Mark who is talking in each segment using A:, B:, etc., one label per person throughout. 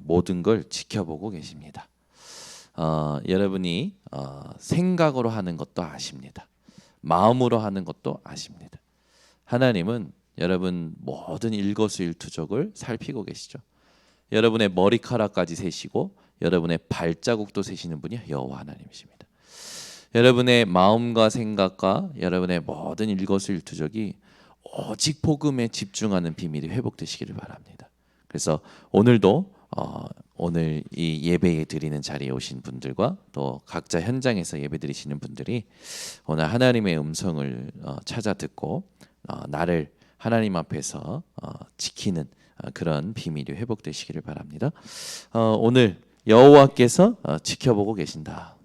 A: 모든 걸 지켜보고 계십니다. 여러분이 생각으로 하는 것도 아십니다. 마음으로 하는 것도 아십니다. 하나님은 여러분 모든 일거수일투족을 살피고 계시죠. 여러분의 머리카락까지 세시고 여러분의 발자국도 세시는 분이 여호와 하나님이십니다. 여러분의 마음과 생각과 여러분의 모든 일거수일투족이 오직 복음에 집중하는 비밀이 회복되시기를 바랍니다. 그래서 오늘도 오늘 이 예배에 드리는 자리에 오신 분들과 또 각자 현장에서 예배 드리시는 분들이 오늘 하나님의 음성을 찾아 듣고 나를 하나님 앞에서 지키는 그런 비밀이 회복되시기를 바랍니다. 오늘 여호와께서 지켜보고 계신다.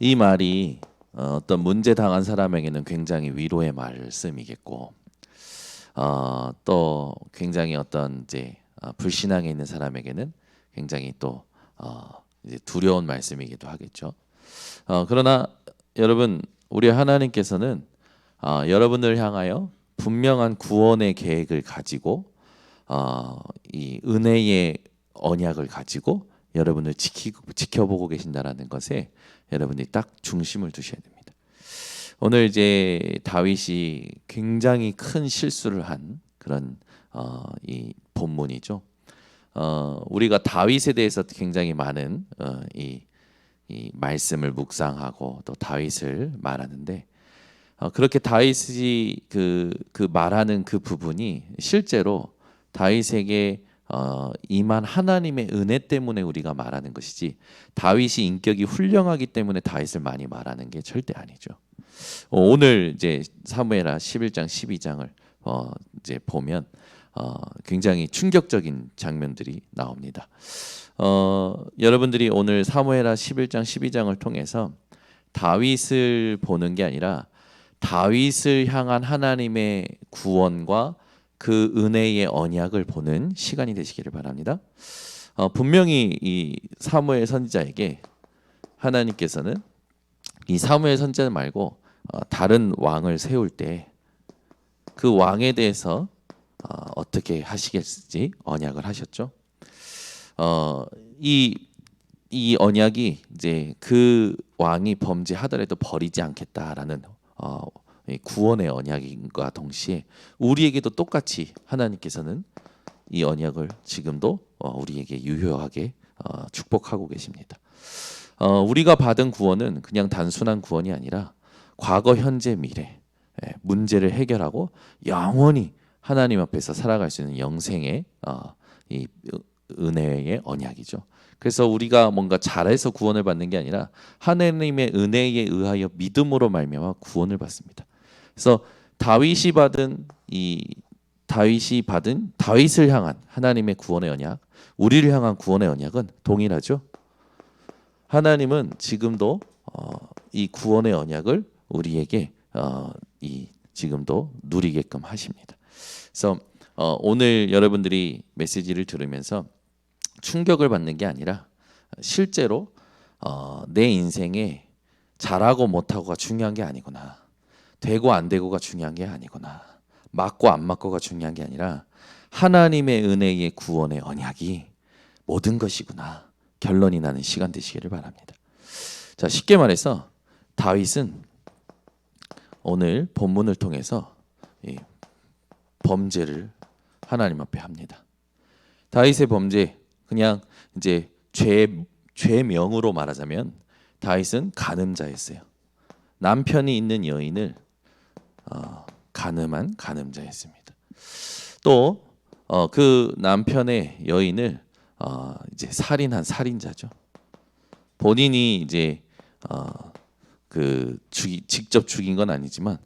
A: 이 말이 어떤 문제 당한 사람에게는 굉장히 위로의 말씀이겠고, 또 굉장히 어떤 이제 불신앙에 있는 사람에게는 굉장히 또 이제 두려운 말씀이기도 하겠죠. 그러나 여러분, 우리 하나님께서는 여러분을 향하여 분명한 구원의 계획을 가지고 이 은혜의 언약을 가지고 여러분을 지켜보고 계신다라는 것에 여러분이 딱 중심을 두셔야 됩니다. 오늘 이제 다윗이 굉장히 큰 실수를 한 그런 이 본문이죠. 우리가 다윗에 대해서 굉장히 많은 이 말씀을 묵상하고 또 다윗을 말하는데 그렇게 다윗이 그 말하는 그 부분이 실제로 다윗에게 임한 하나님의 은혜 때문에 우리가 말하는 것이지 다윗이 인격이 훌륭하기 때문에 다윗을 많이 말하는 게 절대 아니죠. 오늘 이제 사무엘하 11장 12장을 이제 보면 굉장히 충격적인 장면들이 나옵니다. 여러분들이 오늘 사무엘하 11장 12장을 통해서 다윗을 보는 게 아니라 다윗을 향한 하나님의 구원과 그 은혜의 언약을 보는 시간이 되시기를 바랍니다. 분명히 이 사무엘 선지자에게 하나님께서는 이 사무엘 선지자 말고 다른 왕을 세울 때 그 왕에 대해서 어떻게 하시겠지 언약을 하셨죠. 이 언약이 이제 그 왕이 범죄하더라도 버리지 않겠다라는 구원의 언약인과 동시에 우리에게도 똑같이 하나님께서는 이 언약을 지금도 우리에게 유효하게 축복하고 계십니다. 우리가 받은 구원은 그냥 단순한 구원이 아니라 과거, 현재, 미래 문제를 해결하고 영원히 하나님 앞에서 살아갈 수 있는 영생의 이 은혜의 언약이죠. 그래서 우리가 뭔가 잘해서 구원을 받는 게 아니라 하나님의 은혜에 의하여 믿음으로 말미암아 구원을 받습니다. 그래서 다윗이 받은 다윗을 향한 하나님의 구원의 언약, 우리를 향한 구원의 언약은 동일하죠. 하나님은 지금도 이 구원의 언약을 우리에게 지금도 누리게끔 하십니다. 그래서 오늘 여러분들이 메시지를 들으면서 충격을 받는 게 아니라 실제로 내 인생에 잘하고 못하고가 중요한 게 아니구나, 되고 안 되고가 중요한 게 아니구나, 맞고 안 맞고가 중요한 게 아니라 하나님의 은혜의 구원의 언약이 모든 것이구나 결론이 나는 시간 되시기를 바랍니다. 자, 쉽게 말해서 다윗은 오늘 본문을 통해서 범죄를 하나님 앞에 합니다. 다윗의 범죄, 그냥 이제 죄명으로 말하자면 다윗은 간음자였어요. 남편이 있는 여인을 간음한 간음자였습니다. 또 그 남편의 여인을 이제 살인한 살인자죠. 본인이 이제 직접 죽인 건 아니지만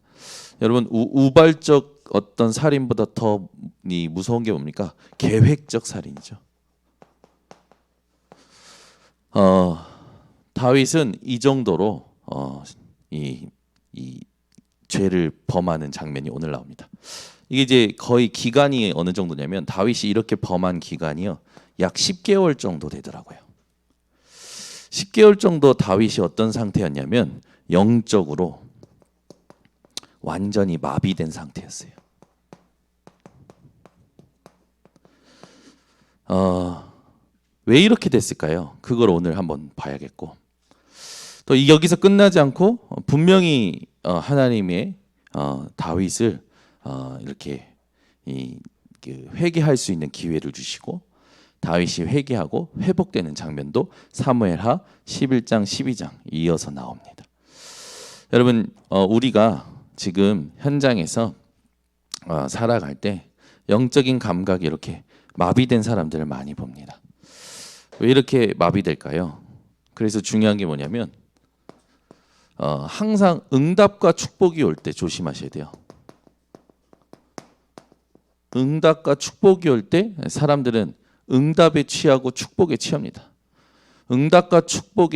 A: 여러분 우발적 어떤 살인보다 더 무서운 게 뭡니까? 계획적 살인이죠. 다윗은 이 정도로 이 죄를 범하는 장면이 오늘 나옵니다. 이게 이제 거의 기간이 어느 정도냐면 다윗이 이렇게 범한 기간이요 약 10개월 정도 되더라고요. 10개월 정도 다윗이 어떤 상태였냐면 영적으로 완전히 마비된 상태였어요. 왜 이렇게 됐을까요? 그걸 오늘 한번 봐야겠고, 또 여기서 끝나지 않고 분명히 하나님의 다윗을 이렇게 회개할 수 있는 기회를 주시고 다윗이 회개하고 회복되는 장면도 사무엘하 11장 12장 이어서 나옵니다. 여러분, 우리가 지금 현장에서 살아갈 때 영적인 감각이 이렇게 마비된 사람들을 많이 봅니다. 왜 이렇게 마비될까요? 그래서 중요한 게 뭐냐면 항상 응답과 축복이 올 때 조심하셔야 돼요. 응답과 축복이 올 때 사람들은 응답에 취하고 축복에 취합니다. 응답과 축복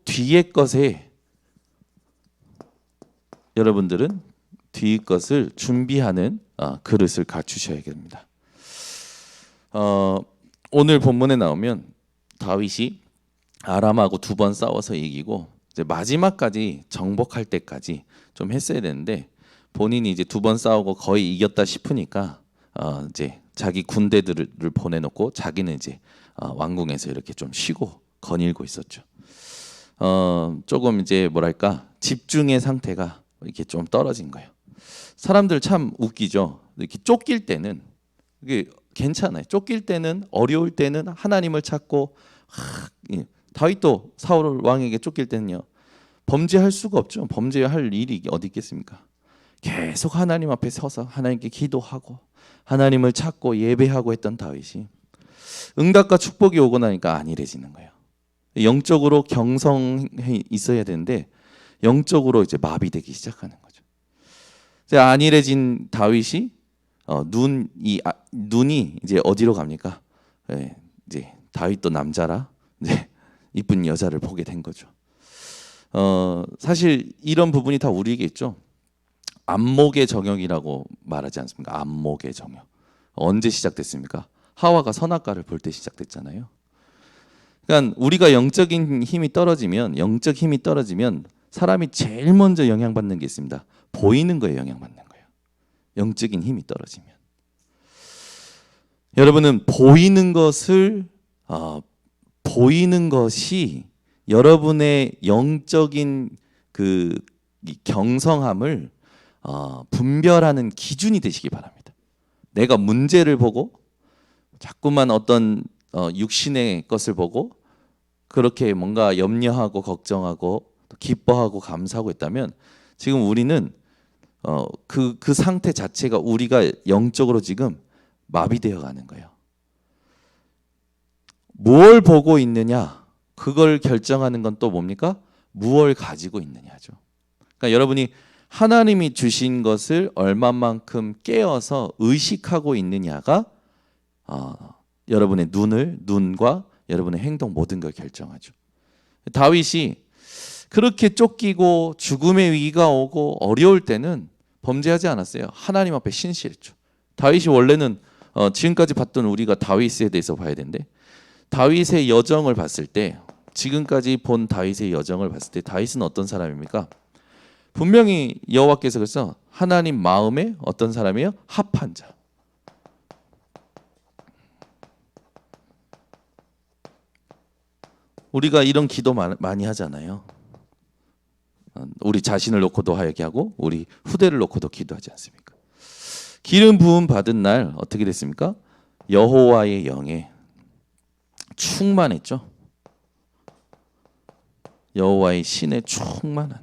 A: 뒤의 것에 여러분들은 뒤의 것을 준비하는 그릇을 갖추셔야 됩니다. 오늘 본문에 나오면 다윗이 아람하고 2번 싸워서 이기고 이제 마지막까지 정복할 때까지 좀 했어야 되는데 본인이 이제 2번 싸우고 거의 이겼다 싶으니까 이제 자기 군대들을 보내놓고 자기는 이제 왕궁에서 이렇게 좀 쉬고 거닐고 있었죠. 조금 이제 뭐랄까 집중의 상태가 이렇게 좀 떨어진 거예요. 사람들 참 웃기죠. 이렇게 쫓길 때는 이게 괜찮아요. 쫓길 때는 어려울 때는 하나님을 찾고 다윗도 사울 왕에게 쫓길 때는요 범죄할 수가 없죠. 범죄할 일이 어디 있겠습니까? 계속 하나님 앞에 서서 하나님께 기도하고 하나님을 찾고 예배하고 했던 다윗이 응답과 축복이 오고 나니까 안일해지는 거예요. 영적으로 경성해 있어야 되는데 영적으로 이제 마비되기 시작하는 거죠. 이제 안일해진 다윗이 눈이 이제 어디로 갑니까? 이제 다윗도 남자라 이제 이쁜 여자를 보게 된 거죠. 사실 이런 부분이 다 우리에게 있죠. 안목의 정욕이라고 말하지 않습니까? 안목의 정욕. 언제 시작됐습니까? 하와가 선악과를 볼 때 시작됐잖아요. 그러니까 우리가 영적 힘이 떨어지면 사람이 제일 먼저 영향받는 게 있습니다. 보이는 거에 영향받는 거예요. 영적인 힘이 떨어지면. 여러분은 보이는 것이 여러분의 영적인 그 경성함을 분별하는 기준이 되시기 바랍니다. 내가 문제를 보고 자꾸만 어떤 육신의 것을 보고 그렇게 뭔가 염려하고 걱정하고 또 기뻐하고 감사하고 있다면 지금 우리는 그 상태 자체가 우리가 영적으로 지금 마비되어 가는 거예요. 무엇을 보고 있느냐 그걸 결정하는 건 또 뭡니까? 무엇을 가지고 있느냐죠. 그러니까 여러분이 하나님이 주신 것을 얼마만큼 깨어서 의식하고 있느냐가 여러분의 눈과 여러분의 행동 모든 걸 결정하죠. 다윗이 그렇게 쫓기고 죽음의 위기가 오고 어려울 때는 범죄하지 않았어요. 하나님 앞에 신실했죠. 다윗이 원래는 지금까지 봤던 우리가 다윗에 대해서 봐야 되는데 다윗의 여정을 봤을 때 지금까지 본 다윗의 여정을 봤을 때 다윗은 어떤 사람입니까? 분명히 여호와께서 그래서 하나님 마음에 어떤 사람이에요? 합한 자. 우리가 이런 기도 많이 하잖아요. 우리 자신을 놓고도 하고 우리 후대를 놓고도 기도하지 않습니까? 기름 부음 받은 날 어떻게 됐습니까? 여호와의 영에 충만했죠. 여호와의 신에 충만한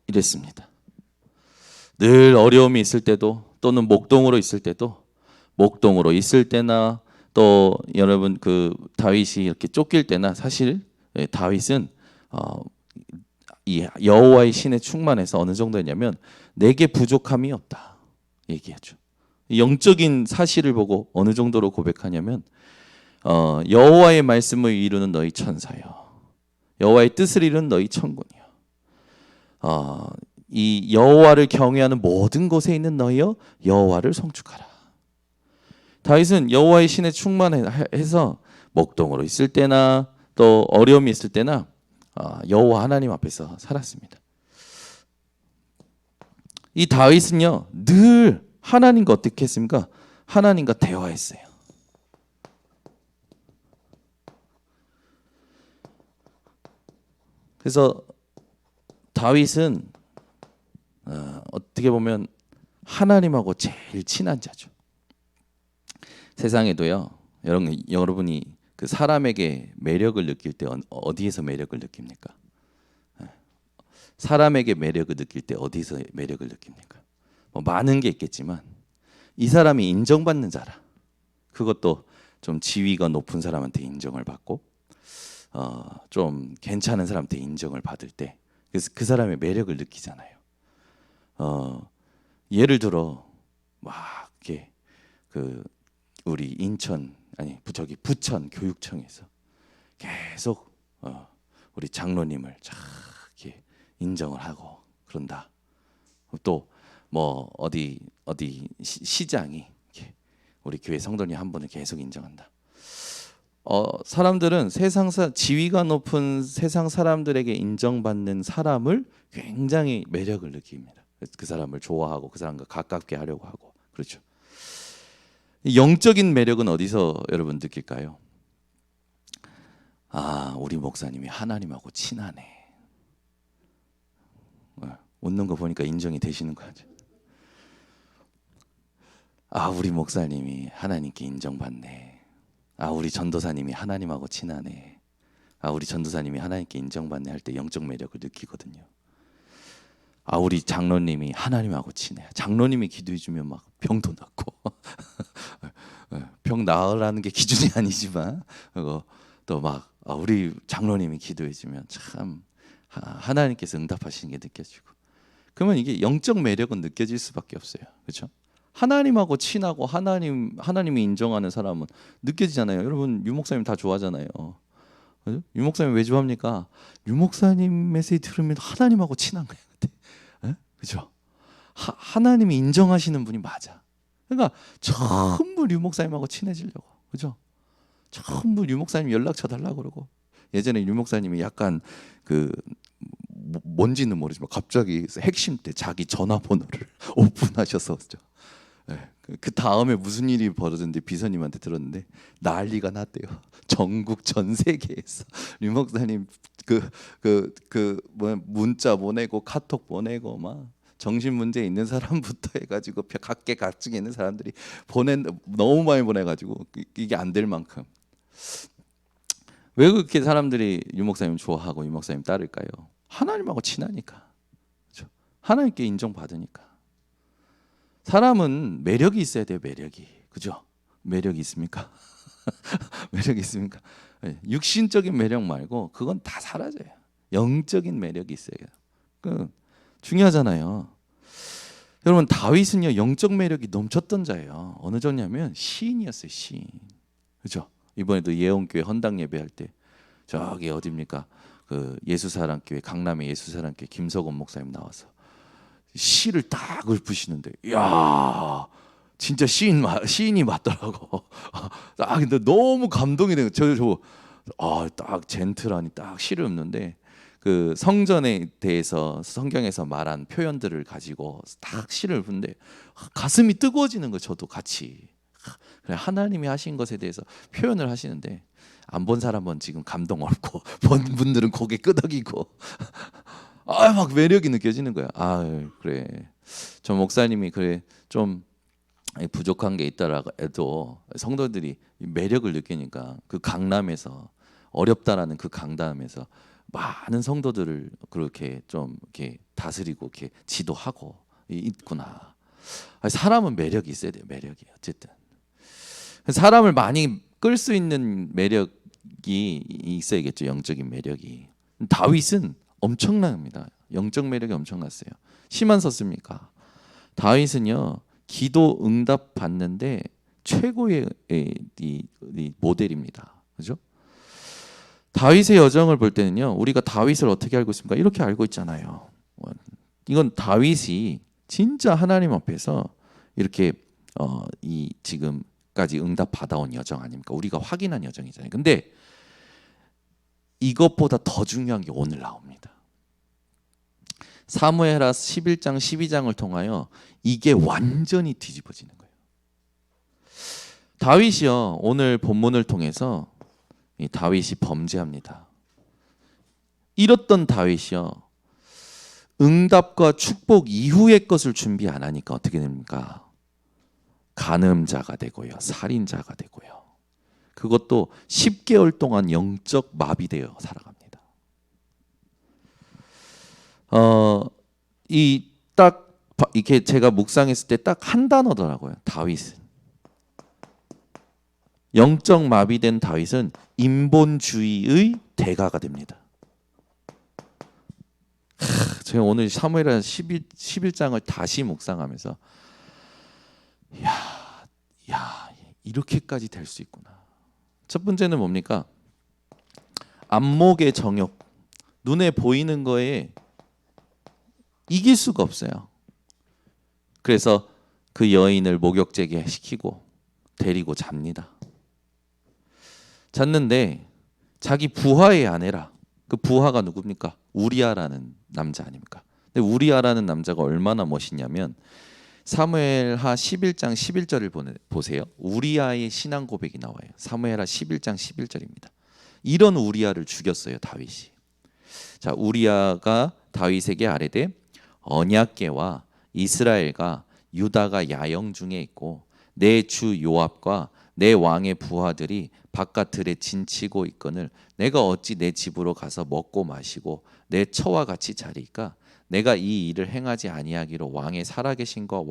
A: 이랬습니다. 늘 어려움이 있을 때도 또는 목동으로 있을 때나 또 여러분 그 다윗이 이렇게 쫓길 때나 사실 다윗은 이 여호와의 신에 충만해서 어느 정도였냐면 내게 부족함이 없다 얘기하죠. 영적인 사실을 보고 어느 정도로 고백하냐면 여호와의 말씀을 이루는 너희 천사여 여호와의 뜻을 이루는 너희 천군이여 이 여호와를 경외하는 모든 곳에 있는 너희여 여호와를 송축하라. 다윗은 여호와의 신에 충만해서 목동으로 있을 때나 또 어려움이 있을 때나 여호와 하나님 앞에서 살았습니다. 이 다윗은요 늘 하나님과 어떻게 했습니까? 하나님과 대화했어요. 그래서 다윗은 어떻게 보면 하나님하고 제일 친한 자죠. 세상에도요 여러분이 그 사람에게 매력을 느낄 때 어디에서 매력을 느낍니까? 사람에게 매력을 느낄 때 어디서 매력을 느낍니까? 뭐 많은 게 있겠지만 이 사람이 인정받는 자라. 그것도 좀 지위가 높은 사람한테 인정을 받고 좀 괜찮은 사람한테 인정을 받을 때 그래서 그 사람의 매력을 느끼잖아요. 예를 들어 막 이렇게 그 우리 부천 교육청에서 계속 우리 장로님을 이렇게 인정을 하고 그런다. 또 뭐 어디 시장이 우리 교회 성도님 한 분을 계속 인정한다. 사람들은 지위가 높은 세상 사람들에게 인정받는 사람을 굉장히 매력을 느낍니다. 그 사람을 좋아하고 그 사람과 가깝게 하려고 하고 그렇죠. 영적인 매력은 어디서 여러분 느낄까요? 우리 목사님이 하나님하고 친하네. 웃는 거 보니까 인정이 되시는 거죠. 우리 목사님이 하나님께 인정받네. 우리 전도사님이 하나님하고 친하네. 우리 전도사님이 하나님께 인정받네 할 때 영적 매력을 느끼거든요. 우리 장로님이 하나님하고 친해. 장로님이 기도해 주면 막 병도 낫고 병 나으라는 게 기준이 아니지만 또 막 우리 장로님이 기도해 주면 참 하나님께서 응답하시는 게 느껴지고 그러면 이게 영적 매력은 느껴질 수밖에 없어요. 그렇죠? 하나님하고 친하고 하나님이 인정하는 사람은 느껴지잖아요. 여러분 유 목사님 다 좋아하잖아요. 유 목사님 왜 좋아합니까? 유 목사님 메시지 들으면 하나님하고 친한 거예요. 그렇죠? 하나님이 인정하시는 분이 맞아. 그러니까 전부 유 목사님하고 친해지려고. 그렇죠? 전부 유 목사님 연락처 달라고 그러고. 예전에 유 목사님이 약간 뭔지는 모르지만 갑자기 핵심 때 자기 전화번호를 오픈하셨었죠. 그 다음에 무슨 일이 벌어졌는데 비서님한테 들었는데 난리가 났대요. 전국 전 세계에서 유 목사님 문자 보내고 카톡 보내고 막 정신 문제 있는 사람부터 해가지고 각계각층에 있는 사람들이 너무 많이 보내가지고 이게 안 될 만큼. 왜 그렇게 사람들이 유 목사님 좋아하고 유 목사님 따를까요? 하나님하고 친하니까. 그렇죠? 하나님께 인정받으니까. 사람은 매력이 있어야 돼요. 매력이. 그죠? 매력이 있습니까? 매력이 있습니까? 육신적인 매력 말고 그건 다 사라져요. 영적인 매력이 있어요. 중요하잖아요. 여러분 다윗은요 영적 매력이 넘쳤던 자예요. 어느 정도냐면 시인이었어요. 시인. 그죠? 이번에도 예원교회 헌당 예배할 때 저기 어디입니까? 그 예수사랑교회 강남의 예수사랑교회 김석원 목사님 나와서 시를 딱 읊으시는데 야 진짜 시인이 맞더라고. 근데 너무 감동이 되는 딱 젠틀하니 딱 시를 읊는데 그 성전에 대해서 성경에서 말한 표현들을 가지고 딱 시를 읊는데 가슴이 뜨거워지는 거 저도 같이 하나님이 하신 것에 대해서 표현을 하시는데 안 본 사람은 지금 감동 없고 본 분들은 고개 끄덕이고 막 매력이 느껴지는 거야. 그래. 저 목사님이 그래 좀 부족한 게 있더라 해도 성도들이 매력을 느끼니까 그 강남에서 어렵다라는 그 강남에서 많은 성도들을 그렇게 좀 이렇게 다스리고 이렇게 지도하고 있구나. 사람은 매력이 있어야 돼요. 매력이 어쨌든 사람을 많이 끌 수 있는 매력이 있어야겠죠. 영적인 매력이. 다윗은 엄청납니다. 영적 매력이 엄청났어요. 시만 썼습니까? 다윗은요 기도 응답 받는데 최고의 이 모델입니다. 그죠? 다윗의 여정을 볼 때는요 우리가 다윗을 어떻게 알고 있습니까? 이렇게 알고 있잖아요. 이건 다윗이 진짜 하나님 앞에서 이렇게 지금 까지 응답 받아온 여정 아닙니까? 우리가 확인한 여정이잖아요. 근데 이것보다 더 중요한 게 오늘 나옵니다. 사무엘하 11장 12장을 통하여 이게 완전히 뒤집어지는 거예요. 다윗이요, 오늘 본문을 통해서 이 다윗이 범죄합니다. 이렇던 다윗이요, 응답과 축복 이후의 것을 준비 안 하니까 어떻게 됩니까? 간음자가 되고요, 살인자가 되고요. 그것도 10개월 동안 영적 마비되어 살아갑니다. 이 딱 이렇게 제가 묵상했을 때 딱 한 단어더라고요. 다윗은. 영적 마비된 다윗은 인본주의의 대가가 됩니다. 제가 오늘 사무엘하 11장을 다시 묵상하면서 야, 이렇게까지 될 수 있구나. 첫 번째는 뭡니까? 안목의 정욕, 눈에 보이는 거에 이길 수가 없어요. 그래서 그 여인을 목욕제게 시키고 데리고 잡니다. 잤는데 자기 부하의 아내라. 그 부하가 누굽니까? 우리아라는 남자 아닙니까? 근데 우리아라는 남자가 얼마나 멋있냐면 사무엘하 11장 11절을 보세요. 우리아의 신앙 고백이 나와요. 사무엘하 11장 11절입니다. 이런 우리아를 죽였어요, 다윗이. 자, 우리아가 다윗에게 아뢰되 언약궤와 이스라엘과 유다가 야영 중에 있고 내 주 요압과 내 왕의 부하들이 바깥 들에 진치고 있거늘 내가 어찌 내 집으로 가서 먹고 마시고 내 처와 같이 자리까? 내가 이 일을 행하지 아니하기로 왕의 살아계심과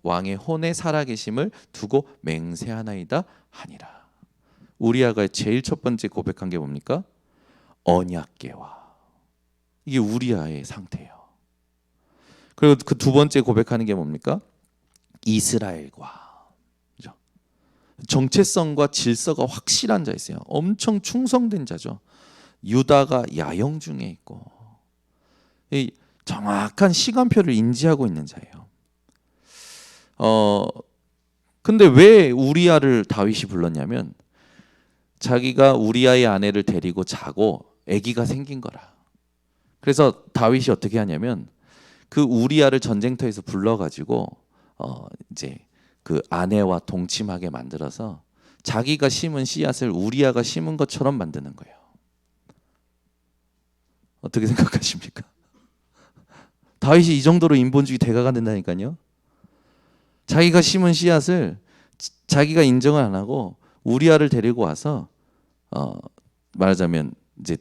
A: 왕의 혼의 살아계심을 두고 맹세하나이다 하니라. 우리아가 제일 첫 번째 고백한 게 뭡니까? 언약궤와. 이게 우리아의 상태예요. 그리고 그 두 번째 고백하는 게 뭡니까? 이스라엘과. 그죠? 정체성과 질서가 확실한 자였어요. 엄청 충성된 자죠. 유다가 야영 중에 있고 이 정확한 시간표를 인지하고 있는 자예요. 근데 왜 우리아를 다윗이 불렀냐면 자기가 우리아의 아내를 데리고 자고 아기가 생긴 거라. 그래서 다윗이 어떻게 하냐면 그 우리아를 전쟁터에서 불러가지고 이제 그 아내와 동침하게 만들어서 자기가 심은 씨앗을 우리아가 심은 것처럼 만드는 거예요. 어떻게 생각하십니까? 다윗이 이 정도로 인본주의 대가가 된다니까요. 자기가 심은 씨앗을 자기가 인정을 안 하고 우리아를 데리고 와서 말하자면 이제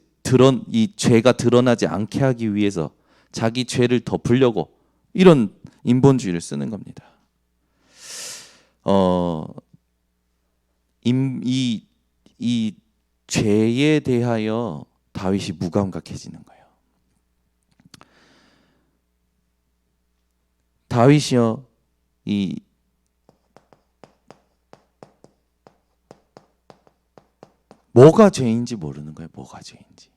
A: 이 죄가 드러나지 않게 하기 위해서 자기 죄를 덮으려고 이런 인본주의를 쓰는 겁니다. 이 죄에 대하여 다윗이 무감각해지는 거예요. 다윗이요, 이 뭐가 죄인지 모르는 거예요. 뭐가 죄인지.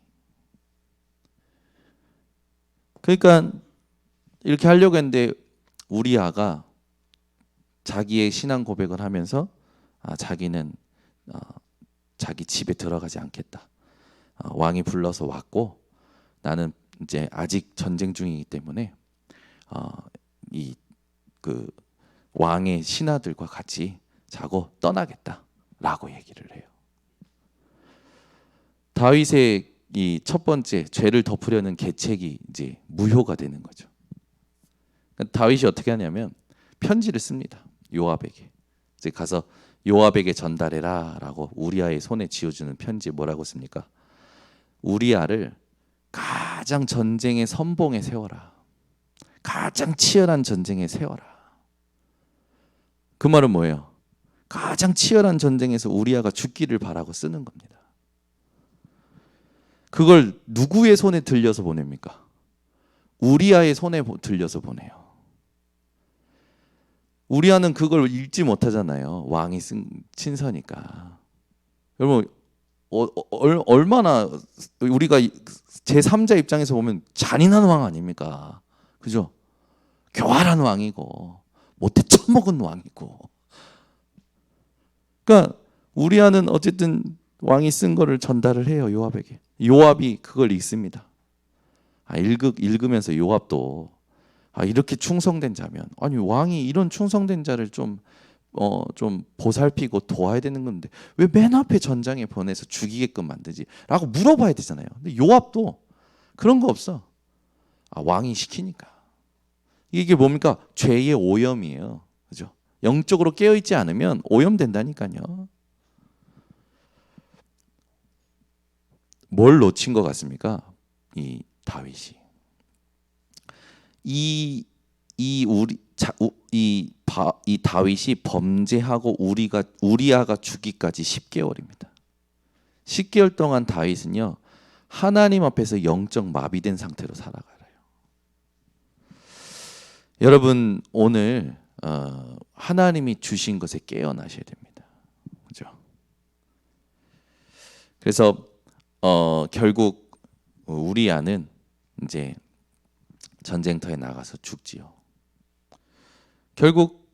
A: 그러니까 이렇게 하려고 했는데 우리아가 자기의 신앙 고백을 하면서 자기는 자기 집에 들어가지 않겠다. 왕이 불러서 왔고 나는 이제 아직 전쟁 중이기 때문에 이 그 왕의 신하들과 같이 자고 떠나겠다라고 얘기를 해요. 다윗의 이 첫 번째 죄를 덮으려는 계책이 이제 무효가 되는 거죠. 그러니까 다윗이 어떻게 하냐면 편지를 씁니다. 요압에게. 이제 가서 요압에게 전달해라라고 우리아의 손에 쥐어주는 편지에 뭐라고 씁니까? 우리아를 가장 전쟁의 선봉에 세워라. 가장 치열한 전쟁에 세워라. 그 말은 뭐예요? 가장 치열한 전쟁에서 우리아가 죽기를 바라고 쓰는 겁니다. 그걸 누구의 손에 들려서 보냅니까? 우리아의 손에 들려서 보내요. 우리아는 그걸 읽지 못하잖아요. 왕이 쓴 친서니까. 여러분 얼마나 우리가 제3자 입장에서 보면 잔인한 왕 아닙니까? 그죠? 교활한 왕이고 못해 처먹은 왕이고 그러니까 우리아는 어쨌든 왕이 쓴 거를 전달을 해요, 요압에게. 요압이 그걸 읽습니다. 읽으면서 요압도 이렇게 충성된 자면, 아니 왕이 이런 충성된 자를 좀 보살피고 도와야 되는 건데 왜 맨 앞에 전장에 보내서 죽이게끔 만드지? 라고 물어봐야 되잖아요. 근데 요압도 그런 거 없어. 왕이 시키니까. 이게 뭡니까? 죄의 오염이에요. 그죠? 영적으로 깨어있지 않으면 오염된다니까요. 뭘 놓친 것 같습니까? 이 다윗이. 이 다윗이 범죄하고 우리아가 죽기까지 10개월입니다. 10개월 동안 다윗은요, 하나님 앞에서 영적 마비된 상태로 살아가요. 여러분 오늘 하나님이 주신 것에 깨어나셔야 됩니다. 그죠? 그래서 결국 우리아는 이제 전쟁터에 나가서 죽지요. 결국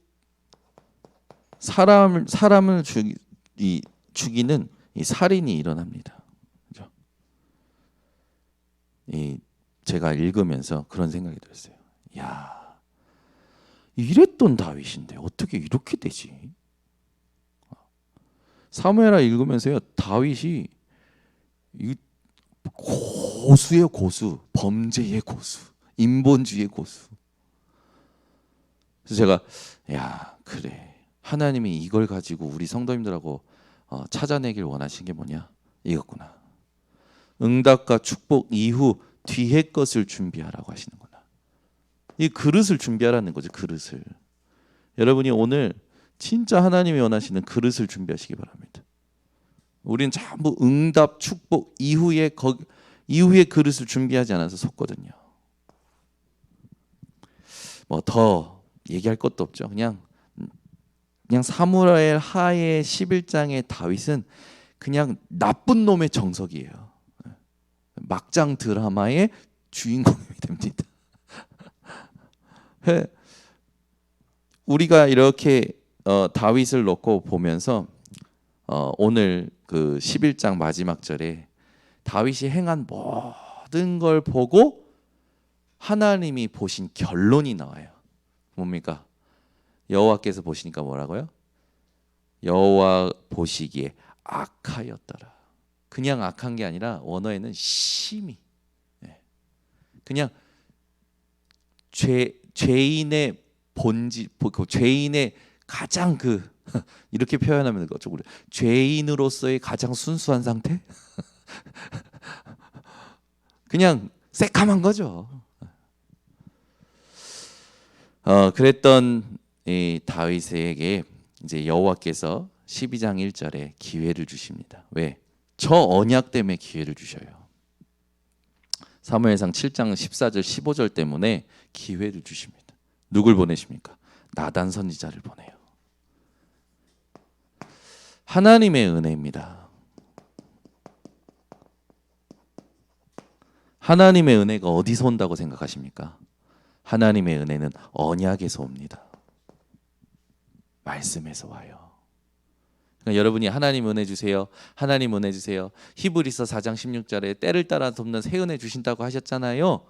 A: 사람을 죽이는 이 살인이 일어납니다. 그죠? 제가 읽으면서 그런 생각이 들었어요. 야, 이랬던 다윗인데 어떻게 이렇게 되지? 사무엘하 읽으면서요, 다윗이 고수예요, 고수. 범죄의 고수, 인본주의의 고수. 그래서 제가 그래, 하나님이 이걸 가지고 우리 성도님들하고 찾아내길 원하신 게 뭐냐? 이거구나. 응답과 축복 이후 뒤의 것을 준비하라고 하시는구나. 이 그릇을 준비하라는 거죠. 그릇을. 여러분이 오늘 진짜 하나님이 원하시는 그릇을 준비하시기 바랍니다. 우리는 전부 응답, 축복 이후에 그릇을 준비하지 않아서 속거든요. 뭐 더 얘기할 것도 없죠. 그냥 사무엘 하의 11장의 다윗은 그냥 나쁜 놈의 정석이에요. 막장 드라마의 주인공이 됩니다. 우리가 이렇게 다윗을 놓고 보면서 오늘 그 11장 마지막 절에 다윗이 행한 모든 걸 보고 하나님이 보신 결론이 나와요. 뭡니까? 여호와께서 보시니까 뭐라고요? 여호와 보시기에 악하였더라. 그냥 악한 게 아니라 원어에는 심히, 그냥 죄인의 본질, 죄인의 가장 이렇게 표현하면 되겠죠. 죄인으로서의 가장 순수한 상태? 그냥 새까만 거죠. 그랬던 이 다윗에게 이제 여호와께서 12장 1절에 기회를 주십니다. 왜? 저 언약 때문에 기회를 주셔요. 사무엘상 7장 14절 15절 때문에 기회를 주십니다. 누굴 보내십니까? 나단 선지자를 보내요. 하나님의 은혜입니다. 하나님의 은혜가 어디서 온다고 생각하십니까? 하나님의 은혜는 언약에서 옵니다. 말씀에서 와요. 그러니까 여러분이 하나님 은혜 주세요, 하나님 은혜 주세요. 히브리서 4장 16절에 때를 따라 돕는 새 은혜 주신다고 하셨잖아요.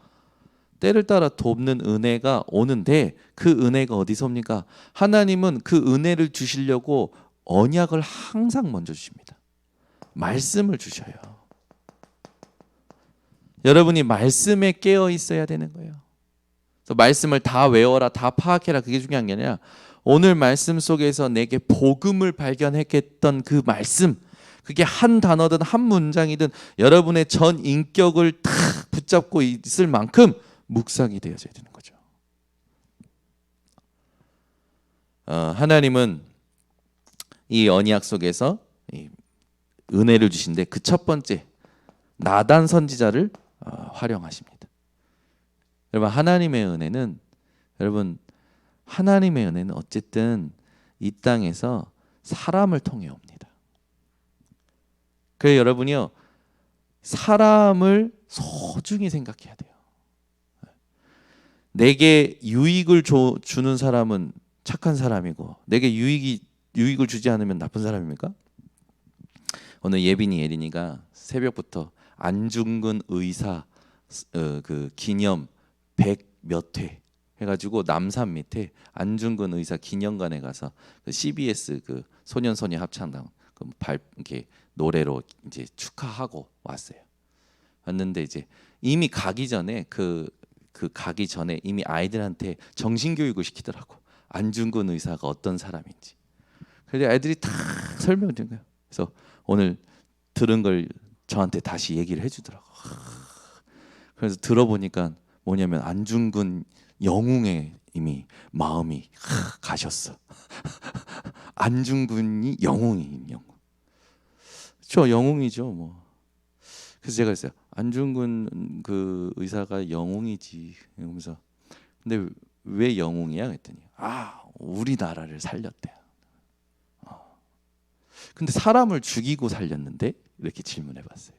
A: 때를 따라 돕는 은혜가 오는데 그 은혜가 어디서 옵니까? 하나님은 그 은혜를 주시려고 언약을 항상 먼저 주십니다. 말씀을 주셔요. 여러분이 말씀에 깨어 있어야 되는 거예요. 그래서 말씀을 다 외워라, 다 파악해라, 그게 중요한 게 아니라 오늘 말씀 속에서 내게 복음을 발견했던 그 말씀, 그게 한 단어든 한 문장이든 여러분의 전 인격을 탁 붙잡고 있을 만큼 묵상이 되어져야 되는 거죠. 하나님은 이 언약 속에서 이 은혜를 주신데 그 첫 번째 나단 선지자를 활용하십니다. 여러분 하나님의 은혜는 어쨌든 이 땅에서 사람을 통해 옵니다. 그래서 여러분이요, 사람을 소중히 생각해야 돼요. 내게 유익을 주는 사람은 착한 사람이고 내게 유익을 주지 않으면 나쁜 사람입니까? 오늘 예빈이 예린이가 새벽부터 안중근 의사 그 기념 100 몇 회 해가지고 남산 밑에 안중근 의사 기념관에 가서 그 CBS 그 소년소녀 합창단 이렇게 노래로 이제 축하하고 왔어요. 왔는데 이제 이미 가기 전에 가기 전에 이미 아이들한테 정신교육을 시키더라고. 안중근 의사가 어떤 사람인지. 그래서 애들이 다 설명을 드린 거예요. 그래서 오늘 들은 걸 저한테 다시 얘기를 해주더라고. 그래서 들어보니까 뭐냐면 안중근 영웅에 이미 마음이 가셨어. 안중근이 영웅인 영웅. 저 영웅이죠 뭐. 그래서 제가 했어요. 안중근 그 의사가 영웅이지. 이러면서 근데 왜 영웅이야? 그랬더니 우리나라를 살렸대요. 근데 사람을 죽이고 살렸는데 이렇게 질문해봤어요.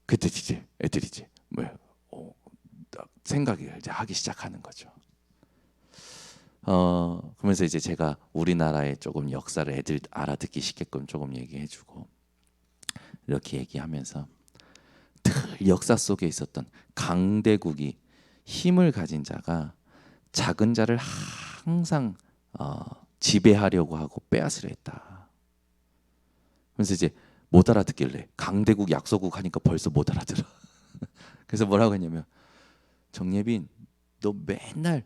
A: 그때 이제 애들이 이제 생각을 이제 하기 시작하는 거죠. 그러면서 이제 제가 우리나라의 조금 역사를 애들 알아듣기 쉽게끔 조금 얘기해주고 이렇게 얘기하면서 늘 역사 속에 있었던 강대국이 힘을 가진 자가 작은 자를 항상 지배하려고 하고 빼앗으려 했다. 그래서 이제 못 알아듣길래 강대국 약소국 하니까 벌써 못 알아들어. 그래서 뭐라고 했냐면 정예빈 너 맨날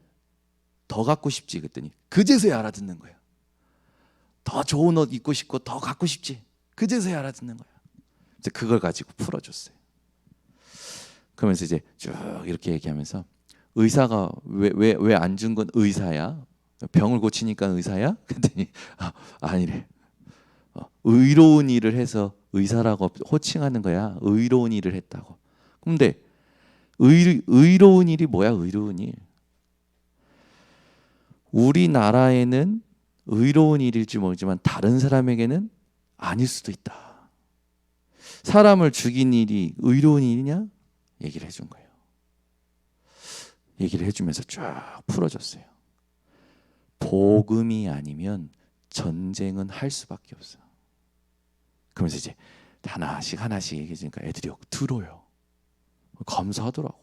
A: 더 갖고 싶지 그랬더니 그제서야 알아듣는 거야. 더 좋은 옷 입고 싶고 더 갖고 싶지 그제서야 알아듣는 거야. 이제 그걸 가지고 풀어줬어요. 그러면서 이제 쭉 이렇게 얘기하면서 의사가 왜 안중근 의사야? 병을 고치니까 의사야? 그랬더니 아니래. 의로운 일을 해서 의사라고 호칭하는 거야. 의로운 일을 했다고. 근데 의로운 일이 뭐야? 의로운 일. 우리나라에는 의로운 일일지 모르지만 다른 사람에게는 아닐 수도 있다. 사람을 죽인 일이 의로운 일이냐? 얘기를 해준 거예요. 얘기를 해주면서 쫙 풀어줬어요. 복음이 아니면 전쟁은 할 수밖에 없어. 그러면서 이제 하나씩 얘기해주니까 애들이 들어요. 감사하더라고.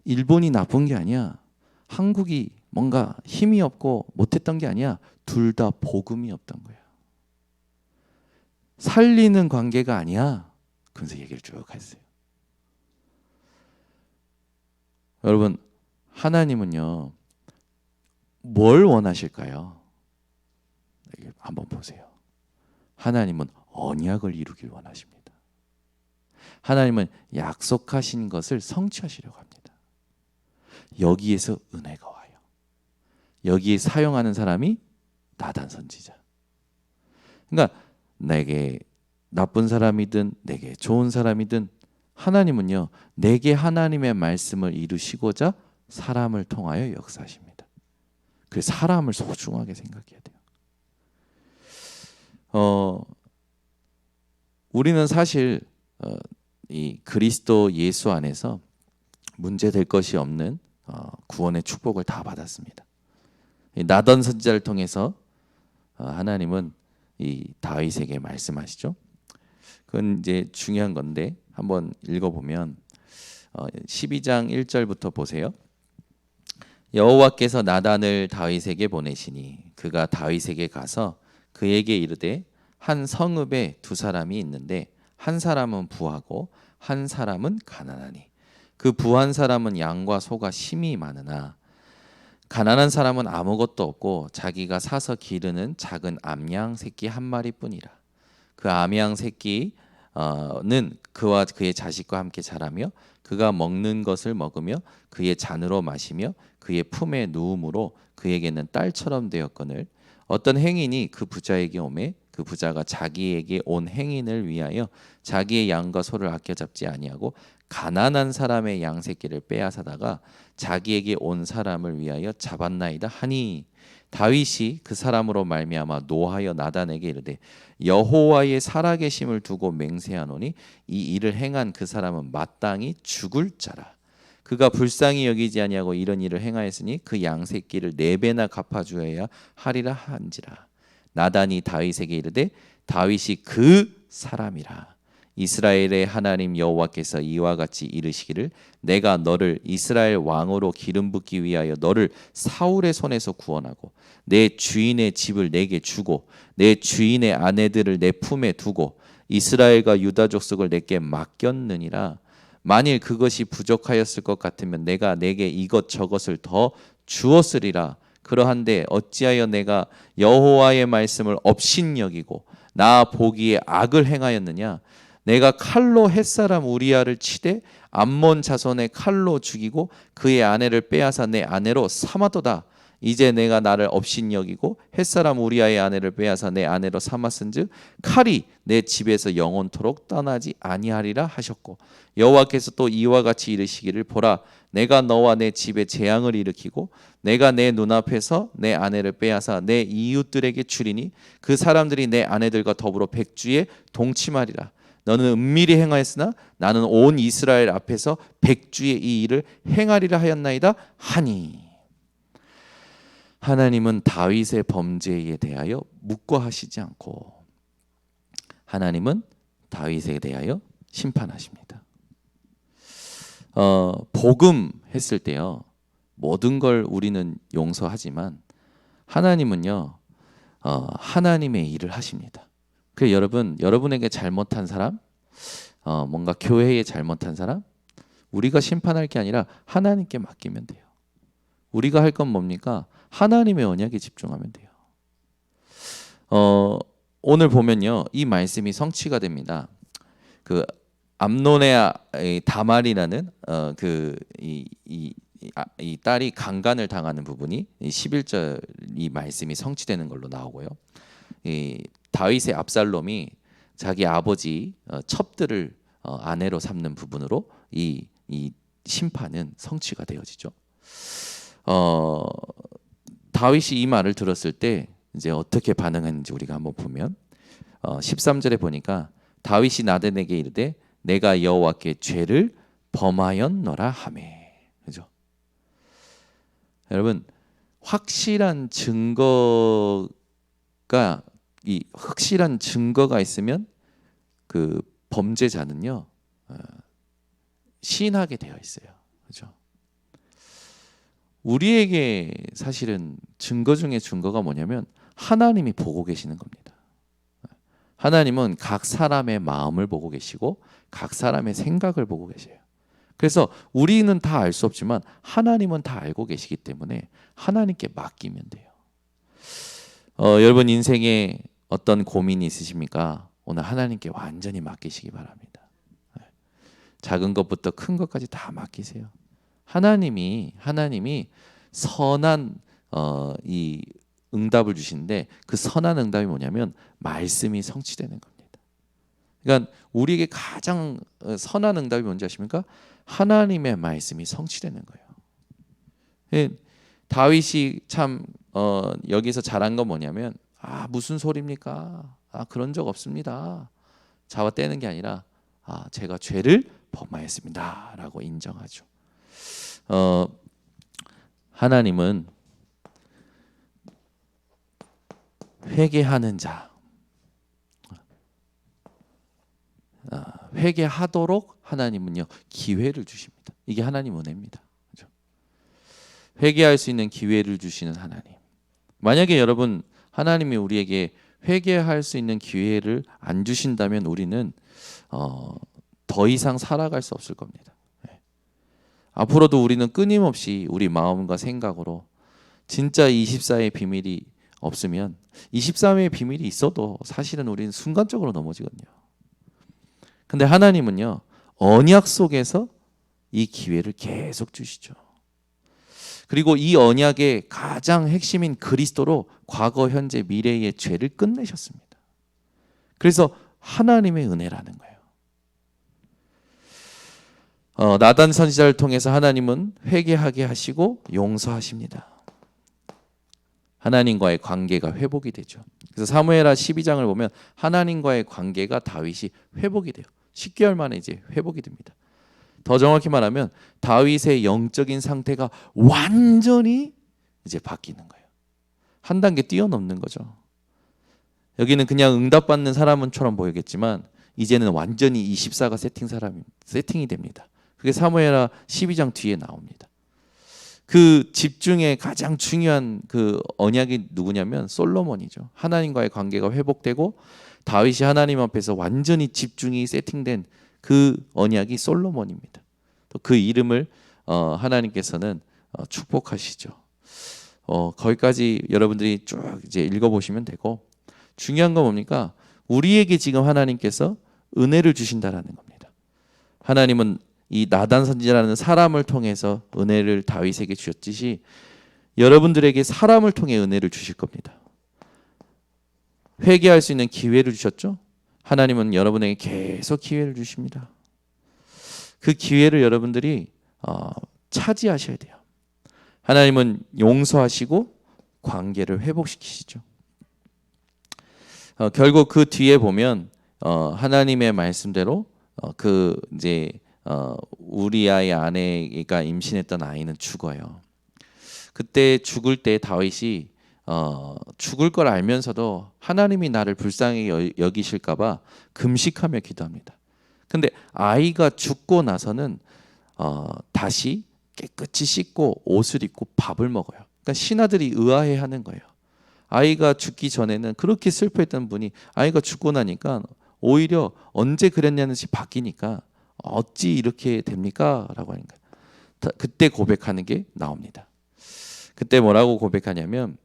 A: 일본이 나쁜 게 아니야. 한국이 뭔가 힘이 없고 못했던 게 아니야. 둘 다 복음이 없던 거야. 살리는 관계가 아니야. 그러면서 얘기를 쭉 했어요. 여러분, 하나님은요 뭘 원하실까요? 한번 보세요. 하나님은 언약을 이루길 원하십니다. 하나님은 약속하신 것을 성취하시려고 합니다. 여기에서 은혜가 와요. 여기에 사용하는 사람이 나단 선지자. 그러니까 내게 나쁜 사람이든 내게 좋은 사람이든 하나님은요 내게 하나님의 말씀을 이루시고자 사람을 통하여 역사하십니다. 그래서 사람을 소중하게 생각해야 돼요. 우리는 사실 이 그리스도 예수 안에서 문제될 것이 없는 구원의 축복을 다 받았습니다. 나단 선지자를 통해서 하나님은 이 다윗에게 말씀하시죠. 그건 이제 중요한 건데 한번 읽어보면 12장 1절부터 보세요. 여호와께서 나단을 다윗에게 보내시니 그가 다윗에게 가서 그에게 이르되 한 성읍에 두 사람이 있는데 한 사람은 부하고 한 사람은 가난하니 그 부한 사람은 양과 소가 심히 많으나 가난한 사람은 아무것도 없고 자기가 사서 기르는 작은 암양 새끼 한 마리뿐이라. 그 암양 새끼는 그와 그의 자식과 함께 자라며 그가 먹는 것을 먹으며 그의 잔으로 마시며 그의 품에 누움으로 그에게는 딸처럼 되었거늘 어떤 행인이 그 부자에게 오매 그 부자가 자기에게 온 행인을 위하여 자기의 양과 소를 아껴 잡지 아니하고 가난한 사람의 양 새끼를 빼앗아다가 자기에게 온 사람을 위하여 잡았나이다 하니 다윗이 그 사람으로 말미암아 노하여 나단에게 이르되 여호와의 살아계심을 두고 맹세하노니 이 일을 행한 그 사람은 마땅히 죽을 자라. 그가 불쌍히 여기지 아니하고 이런 일을 행하였으니 그 양새끼를 4배나 갚아주어야 하리라 한지라. 나단이 다윗에게 이르되 다윗이 그 사람이라. 이스라엘의 하나님 여호와께서 이와 같이 이르시기를 내가 너를 이스라엘 왕으로 기름 붓기 위하여 너를 사울의 손에서 구원하고 내 주인의 집을 내게 주고 내 주인의 아내들을 내 품에 두고 이스라엘과 유다 족속을 내게 맡겼느니라. 만일 그것이 부족하였을 것 같으면 내가 내게 이것저것을 더 주었으리라. 그러한데 어찌하여 내가 여호와의 말씀을 업신여기고 나 보기에 악을 행하였느냐. 내가 칼로 햇사람 우리아를 치되 암몬 자손의 칼로 죽이고 그의 아내를 빼앗아 내 아내로 삼았도다. 이제 내가 나를 업신여기고 햇사람 우리아의 아내를 빼앗아 내 아내로 삼았은즉 칼이 내 집에서 영원토록 떠나지 아니하리라 하셨고 여호와께서 또 이와 같이 이르시기를 보라 내가 너와 내 집에 재앙을 일으키고 내가 내 눈앞에서 내 아내를 빼앗아 내 이웃들에게 주리니 그 사람들이 내 아내들과 더불어 백주에 동침하리라. 너는 은밀히 행하였으나 나는 온 이스라엘 앞에서 백주의 이 일을 행하리라 하였나이다 하니. 하나님은 다윗의 범죄에 대하여 묵과하시지 않고 하나님은 다윗에 대하여 심판하십니다. 복음 했을 때요 모든 걸 우리는 용서하지만 하나님은요 하나님의 일을 하십니다. 그 여러분에게 잘못한 사람, 뭔가 교회에 잘못한 사람, 우리가 심판할 게 아니라 하나님께 맡기면 돼요. 우리가 할 건 뭡니까? 하나님의 언약에 집중하면 돼요. 오늘 보면요, 이 말씀이 성취가 됩니다. 그 암논의 다말이라는 이 딸이 강간을 당하는 부분이 11절 이 말씀이 성취되는 걸로 나오고요. 이 다윗의 압살롬이 자기 아버지 첩들을 아내로 삼는 부분으로 이 심판은 성취가 되어지죠. 다윗이 이 말을 들었을 때 이제 어떻게 반응했는지 우리가 한번 보면 13절에 보니까 다윗이 나단에게 이르되 내가 여호와께 죄를 범하였노라 하매. 그죠? 여러분 확실한 증거가 있으면 그 범죄자는요 시인하게 되어 있어요. 그죠? 우리에게 사실은 증거 중에 증거가 뭐냐면 하나님이 보고 계시는 겁니다. 하나님은 각 사람의 마음을 보고 계시고 각 사람의 생각을 보고 계세요. 그래서 우리는 다 알 수 없지만 하나님은 다 알고 계시기 때문에 하나님께 맡기면 돼요. 여러분 인생에 어떤 고민이 있으십니까? 오늘 하나님께 완전히 맡기시기 바랍니다. 작은 것부터 큰 것까지 다 맡기세요. 하나님이 선한 이 응답을 주시는데 그 선한 응답이 뭐냐면 말씀이 성취되는 겁니다. 그러니까 우리에게 가장 선한 응답이 뭔지 아십니까? 하나님의 말씀이 성취되는 거예요. 다윗이 참 여기서 잘한 건 뭐냐면 무슨 소리입니까? 그런 적 없습니다. 자와 떼는 게 아니라 제가 죄를 범하였습니다라고 인정하죠. 하나님은 회개하는 자, 회개하도록 하나님은요 기회를 주십니다. 이게 하나님 은혜입니다. 그렇죠? 회개할 수 있는 기회를 주시는 하나님. 만약에 여러분 하나님이 우리에게 회개할 수 있는 기회를 안 주신다면 우리는 더 이상 살아갈 수 없을 겁니다. 앞으로도 우리는 끊임없이 우리 마음과 생각으로 진짜 24의 비밀이 없으면 23의 비밀이 있어도 사실은 우리는 순간적으로 넘어지거든요. 근데 하나님은요 언약 속에서 이 기회를 계속 주시죠. 그리고 이 언약의 가장 핵심인 그리스도로 과거, 현재, 미래의 죄를 끝내셨습니다. 그래서 하나님의 은혜라는 거예요. 나단 선지자를 통해서 하나님은 회개하게 하시고 용서하십니다. 하나님과의 관계가 회복이 되죠. 그래서 사무엘하 12장을 보면 하나님과의 관계가 다윗이 회복이 돼요. 10개월 만에 이제 회복이 됩니다. 더 정확히 말하면 다윗의 영적인 상태가 완전히 이제 바뀌는 거예요. 한 단계 뛰어넘는 거죠. 여기는 그냥 응답받는 사람처럼 보이겠지만 이제는 완전히 24가 세팅이 됩니다. 그게 사무엘하 12장 뒤에 나옵니다. 그 집중의 가장 중요한 그 언약이 누구냐면 솔로몬이죠. 하나님과의 관계가 회복되고 다윗이 하나님 앞에서 완전히 집중이 세팅된 그 언약이 솔로몬입니다. 또 그 이름을 하나님께서는 축복하시죠. 거기까지 여러분들이 쭉 이제 읽어보시면 되고, 중요한 건 뭡니까? 우리에게 지금 하나님께서 은혜를 주신다라는 겁니다. 하나님은 이 나단 선지자라는 사람을 통해서 은혜를 다윗에게 주셨듯이 여러분들에게 사람을 통해 은혜를 주실 겁니다. 회개할 수 있는 기회를 주셨죠? 하나님은 여러분에게 계속 기회를 주십니다. 그 기회를 여러분들이 차지하셔야 돼요. 하나님은 용서하시고 관계를 회복시키시죠. 결국 그 뒤에 보면 하나님의 말씀대로 그 이제 우리아의 아내가 임신했던 아이는 죽어요. 그때 죽을 때 다윗이 죽을 걸 알면서도 하나님이 나를 불쌍히 여기실까봐 금식하며 기도합니다. 근데 아이가 죽고 나서는 다시 깨끗이 씻고 옷을 입고 밥을 먹어요. 그러니까 신하들이 의아해하는 거예요. 아이가 죽기 전에는 그렇게 슬퍼했던 분이 아이가 죽고 나니까 오히려 언제 그랬냐는 듯이 바뀌니까 어찌 이렇게 됩니까? 라고 하는 거예요. 그때 고백하는 게 나옵니다. 그때 뭐라고 고백하냐면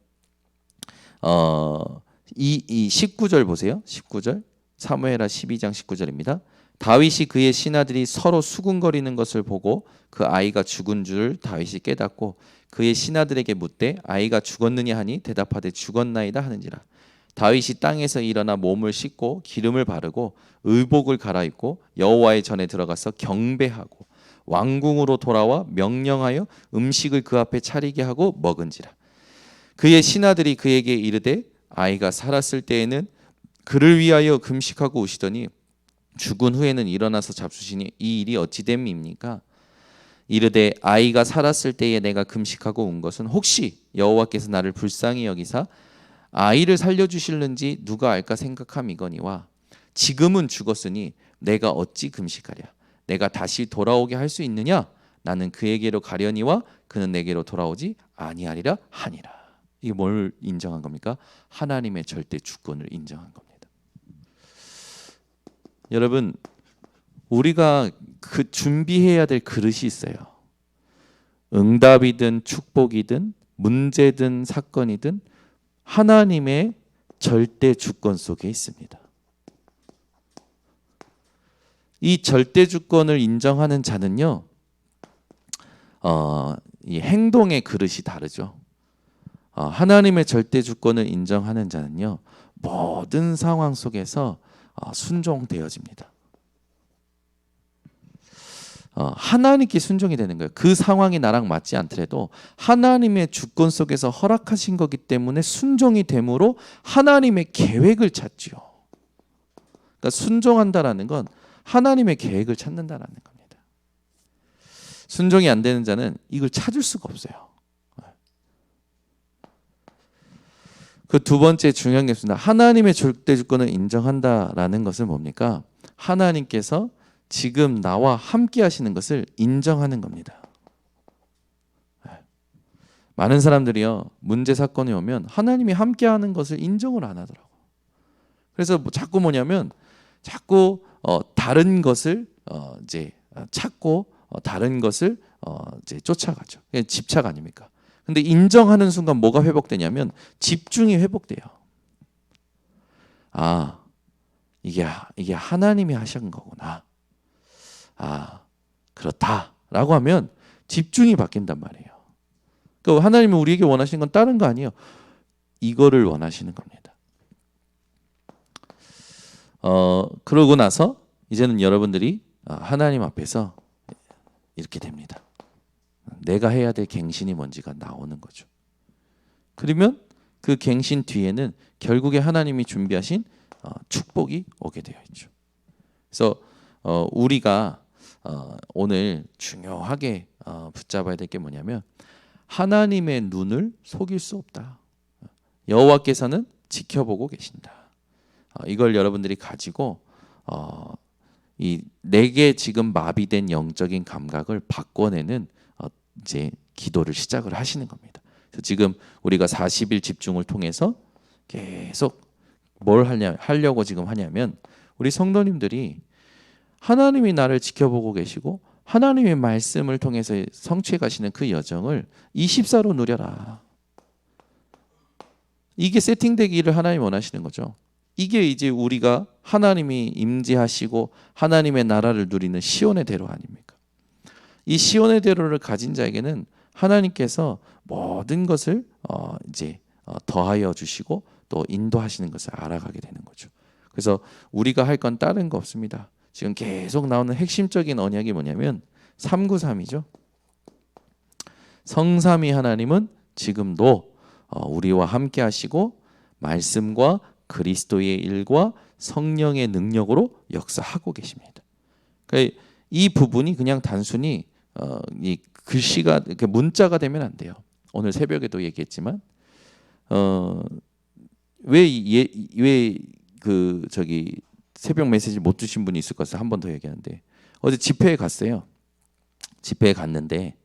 A: 이 19절 보세요. 19절 사무엘하 12장 19절입니다. 다윗이 그의 신하들이 서로 수군거리는 것을 보고 그 아이가 죽은 줄 다윗이 깨닫고 그의 신하들에게 묻되 아이가 죽었느냐 하니 대답하되 죽었나이다 하는지라. 다윗이 땅에서 일어나 몸을 씻고 기름을 바르고 의복을 갈아입고 여호와의 전에 들어가서 경배하고 왕궁으로 돌아와 명령하여 음식을 그 앞에 차리게 하고 먹은지라. 그의 신하들이 그에게 이르되 아이가 살았을 때에는 그를 위하여 금식하고 오시더니 죽은 후에는 일어나서 잡수시니 이 일이 어찌 됨입니까? 이르되 아이가 살았을 때에 내가 금식하고 온 것은 혹시 여호와께서 나를 불쌍히 여기사 아이를 살려주실는지 누가 알까 생각함이거니와 지금은 죽었으니 내가 어찌 금식하랴. 내가 다시 돌아오게 할 수 있느냐? 나는 그에게로 가려니와 그는 내게로 돌아오지 아니하리라 하니라. 이게 뭘 인정한 겁니까? 하나님의 절대 주권을 인정한 겁니다. 여러분, 우리가 그 준비해야 될 그릇이 있어요. 응답이든 축복이든 문제든 사건이든 하나님의 절대 주권 속에 있습니다. 이 절대 주권을 인정하는 자는요, 이 행동의 그릇이 다르죠. 하나님의 절대 주권을 인정하는 자는요, 모든 상황 속에서 순종되어집니다. 하나님께 순종이 되는 거예요. 그 상황이 나랑 맞지 않더라도 하나님의 주권 속에서 허락하신 거기 때문에 순종이 됨으로 하나님의 계획을 찾지요. 그러니까 순종한다라는 건 하나님의 계획을 찾는다라는 겁니다. 순종이 안 되는 자는 이걸 찾을 수가 없어요. 그 두 번째 중요한 게 있습니다. 하나님의 절대 주권을 인정한다라는 것은 뭡니까? 하나님께서 지금 나와 함께 하시는 것을 인정하는 겁니다. 많은 사람들이요, 문제 사건이 오면 하나님이 함께 하는 것을 인정을 안 하더라고. 그래서 자꾸 뭐냐면 자꾸 다른 것을 이제 찾고 다른 것을 이제 쫓아가죠. 집착 아닙니까? 근데 인정하는 순간 뭐가 회복되냐면 집중이 회복돼요. 아, 이게 하나님이 하신 거구나. 아, 그렇다라고 하면 집중이 바뀐단 말이에요. 그러니까 하나님은 우리에게 원하시는 건 다른 거 아니에요. 이거를 원하시는 겁니다. 그러고 나서 이제는 여러분들이 하나님 앞에서 이렇게 됩니다. 내가 해야 될 갱신이 뭔지가 나오는 거죠. 그러면 그 갱신 뒤에는 결국에 하나님이 준비하신 축복이 오게 되어 있죠. 그래서 우리가 오늘 중요하게 붙잡아야 될 게 뭐냐면 하나님의 눈을 속일 수 없다. 여호와께서는 지켜보고 계신다. 이걸 여러분들이 가지고 이 내게 지금 마비된 영적인 감각을 바꿔내는 이제 기도를 시작을 하시는 겁니다. 그래서 지금 우리가 40일 집중을 통해서 계속 뭘 하려고 지금 하냐면 우리 성도님들이 하나님이 나를 지켜보고 계시고 하나님의 말씀을 통해서 성취해 가시는 그 여정을 24로 누려라. 이게 세팅되기를 하나님 원하시는 거죠. 이게 이제 우리가 하나님이 임재하시고 하나님의 나라를 누리는 시온의 대로 아닙니까? 이 시온의 대로를 가진 자에게는 하나님께서 모든 것을 이제 더하여 주시고 또 인도하시는 것을 알아가게 되는 거죠. 그래서 우리가 할 건 다른 거 없습니다. 지금 계속 나오는 핵심적인 언약이 뭐냐면 393이죠. 성삼위 하나님은 지금도 우리와 함께 하시고 말씀과 그리스도의 일과 성령의 능력으로 역사하고 계십니다. 그러니까 이 부분이 그냥 단순히 이 글씨가 이렇게 문자가 되면 안 돼요. 오늘 새벽에도 얘기했지만 왜 그 저기 새벽 메시지 못 주신 분이 있을 것 같아서 한 번 더 얘기하는데 어제 집회에 갔어요. 집회에 갔는데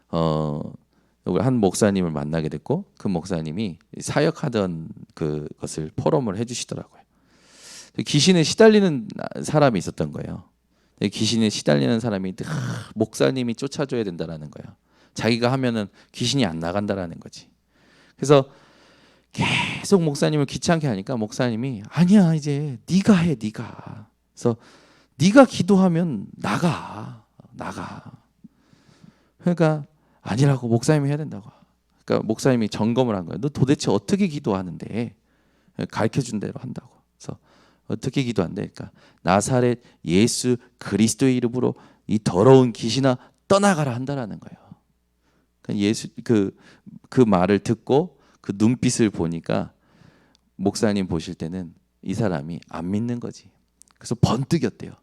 A: 한 목사님을 만나게 됐고 그 목사님이 사역하던 그것을 포럼을 해주시더라고요. 귀신에 시달리는 사람이 있었던 거예요. 귀신에 시달리는 사람이 목사님이 쫓아줘야 된다라는 거예요. 자기가 하면은 귀신이 안 나간다라는 거지. 그래서 계속 목사님을 귀찮게 하니까 목사님이 아니야 이제 네가 해 네가. 그래서 네가 기도하면 나가. 그러니까 아니라고 목사님이 해야 된다고. 그러니까 목사님이 점검을 한 거예요. 너 도대체 어떻게 기도하는데? 가르쳐준 대로 한다고. 그래서 어떻게 기도한대? 그러니까 나사렛 예수 그리스도의 이름으로 이 더러운 귀신아 떠나가라 한다라는 거예요. 그러니까 예수 그 말을 듣고 그 눈빛을 보니까 목사님 보실 때는 이 사람이 안 믿는 거지. 그래서 번뜩였대요.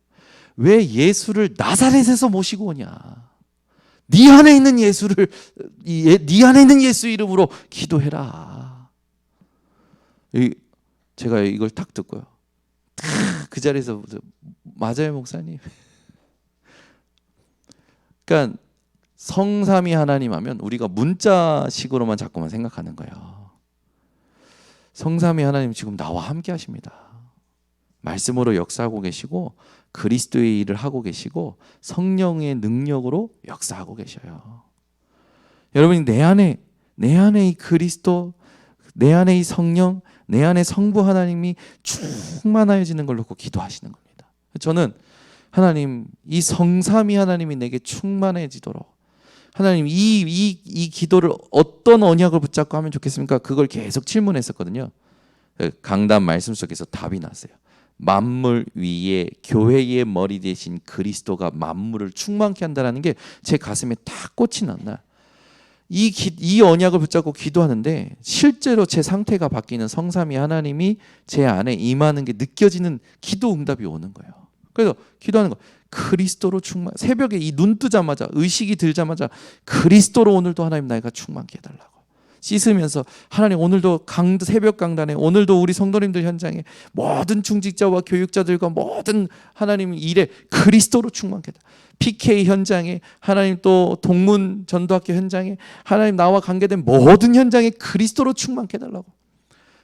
A: 왜 예수를 나사렛에서 모시고 오냐? 네 안에 있는 예수를 네 안에 있는 예수 이름으로 기도해라. 제가 이걸 딱 듣고요. 그 자리에서 맞아요 목사님. 그러니까 성삼위 하나님 하면 우리가 문자식으로만 자꾸만 생각하는 거예요. 성삼위 하나님 지금 나와 함께 하십니다. 말씀으로 역사하고 계시고 그리스도의 일을 하고 계시고 성령의 능력으로 역사하고 계셔요. 여러분이 내 안에 이 그리스도, 내 안에 이 성령, 내 안에 성부 하나님이 충만하여지는 걸 놓고 기도하시는 겁니다. 저는 하나님 이 성삼위 하나님이 내게 충만해지도록 하나님 이 기도를 어떤 언약을 붙잡고 하면 좋겠습니까? 그걸 계속 질문했었거든요. 강단 말씀 속에서 답이 났어요. 만물 위에 교회의 머리 대신 그리스도가 만물을 충만케 한다는 게 제 가슴에 딱 꽂히 났나. 이 언약을 붙잡고 기도하는데 실제로 제 상태가 바뀌는 성삼위 하나님이 제 안에 임하는 게 느껴지는 기도 응답이 오는 거예요. 그래서 기도하는 거 그리스도로 충만. 새벽에 이 눈 뜨자마자 의식이 들자마자 그리스도로 오늘도 하나님 나이가 충만케 해달라고. 씻으면서 하나님 오늘도 새벽 강단에 오늘도 우리 성도님들 현장에 모든 중직자와 교육자들과 모든 하나님 일에 그리스도로 충만케 해달라고. PK 현장에 하나님 또 동문 전도학교 현장에 하나님 나와 관계된 모든 현장에 그리스도로 충만케 해달라고.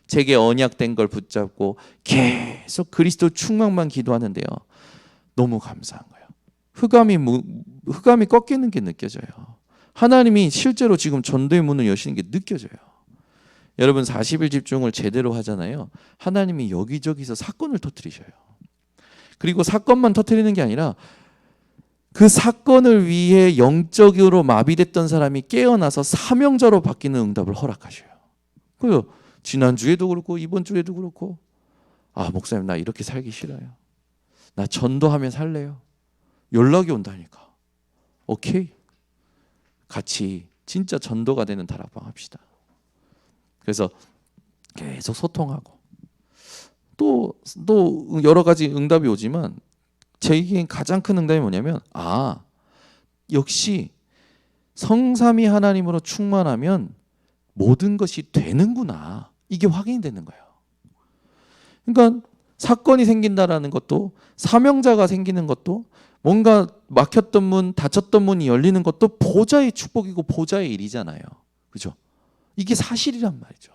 A: 제게 언약된 걸 붙잡고 계속 그리스도 충만만 기도하는데요. 너무 감사한 거예요. 흑암이 꺾이는 게 느껴져요. 하나님이 실제로 지금 전도의 문을 여시는 게 느껴져요. 여러분 40일 집중을 제대로 하잖아요. 하나님이 여기저기서 사건을 터뜨리셔요. 그리고 사건만 터뜨리는 게 아니라 그 사건을 위해 영적으로 마비됐던 사람이 깨어나서 사명자로 바뀌는 응답을 허락하셔요. 그래서 지난주에도 그렇고 이번 주에도 그렇고 목사님 나 이렇게 살기 싫어요. 나 전도하면 살래요. 연락이 온다니까. 오케이. 같이 진짜 전도가 되는 다락방 합시다. 그래서 계속 소통하고 또 여러 가지 응답이 오지만 저에겐 가장 큰 응답이 뭐냐면 역시 성삼위 하나님으로 충만하면 모든 것이 되는구나. 이게 확인이 되는 거예요. 그러니까 사건이 생긴다라는 것도 사명자가 생기는 것도 뭔가 막혔던 문, 닫혔던 문이 열리는 것도 보좌의 축복이고 보좌의 일이잖아요. 그죠? 이게 사실이란 말이죠.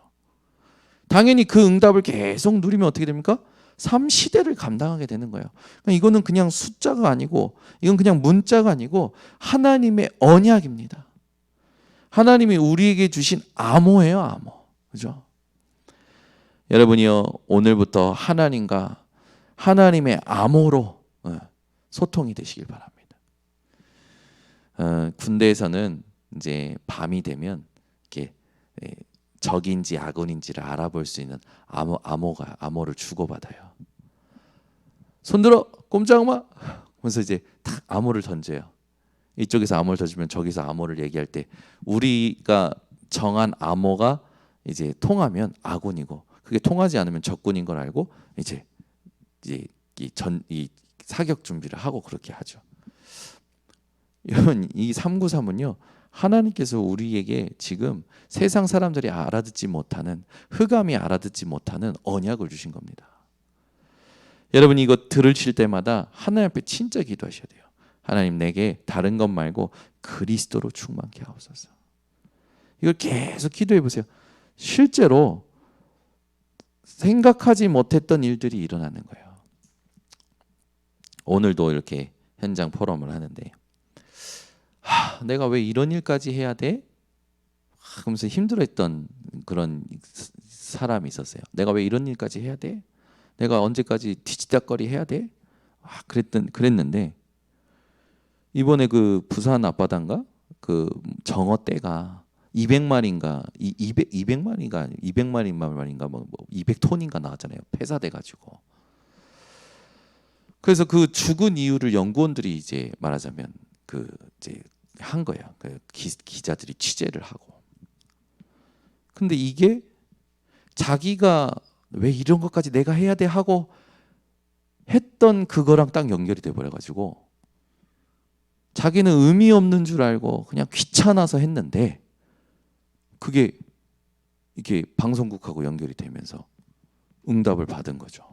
A: 당연히 그 응답을 계속 누리면 어떻게 됩니까? 삶 시대를 감당하게 되는 거예요. 그러니까 이거는 그냥 숫자가 아니고 이건 그냥 문자가 아니고 하나님의 언약입니다. 하나님이 우리에게 주신 암호예요, 암호. 그죠? 여러분이요, 오늘부터 하나님과 하나님의 암호로 소통이 되시길 바랍니다. 군대에서는 이제 밤이 되면 이렇게 적인지 악원인지를 알아볼 수 있는 암호를 주고받아요. 손들어, 꼼짝 마. 그래서 이제 탁 암호를 던져요. 이쪽에서 암호를 던지면 저기서 암호를 얘기할 때 우리가 정한 암호가 이제 통하면 아군이고 그게 통하지 않으면 적군인 걸 알고 이제 이 사격 준비를 하고 그렇게 하죠. 여러분, 이 393은요. 하나님께서 우리에게 지금 세상 사람들이 알아듣지 못하는, 흑암이 알아듣지 못하는 언약을 주신 겁니다. 여러분, 이거 들으실 때마다 하나님 앞에 진짜 기도하셔야 돼요. 하나님, 내게 다른 것 말고 그리스도로 충만케 하옵소서. 이걸 계속 기도해 보세요. 실제로 생각하지 못했던 일들이 일어나는 거예요. 오늘도 이렇게 현장 포럼을 하는데 내가 왜 이런 일까지 해야 돼? 그러면서 힘들어했던 그런 사람이 있었어요. 내가 왜 이런 일까지 해야 돼? 내가 언제까지 뒤치다거리 해야 돼? 그랬는데 이번에 그 부산 앞바다인가 그 정어 떼가 200마리인가 200마리인가 뭐 200톤인가 나왔잖아요. 폐사돼 가지고. 그래서 그 죽은 이유를 연구원들이 이제 말하자면 이제 한 거예요. 기자들이 취재를 하고. 근데 이게 자기가 왜 이런 것까지 내가 해야 돼 하고 했던 그거랑 딱 연결이 돼 버려 가지고 자기는 의미 없는 줄 알고 그냥 귀찮아서 했는데 그게 이게 방송국하고 연결이 되면서 응답을 받은 거죠.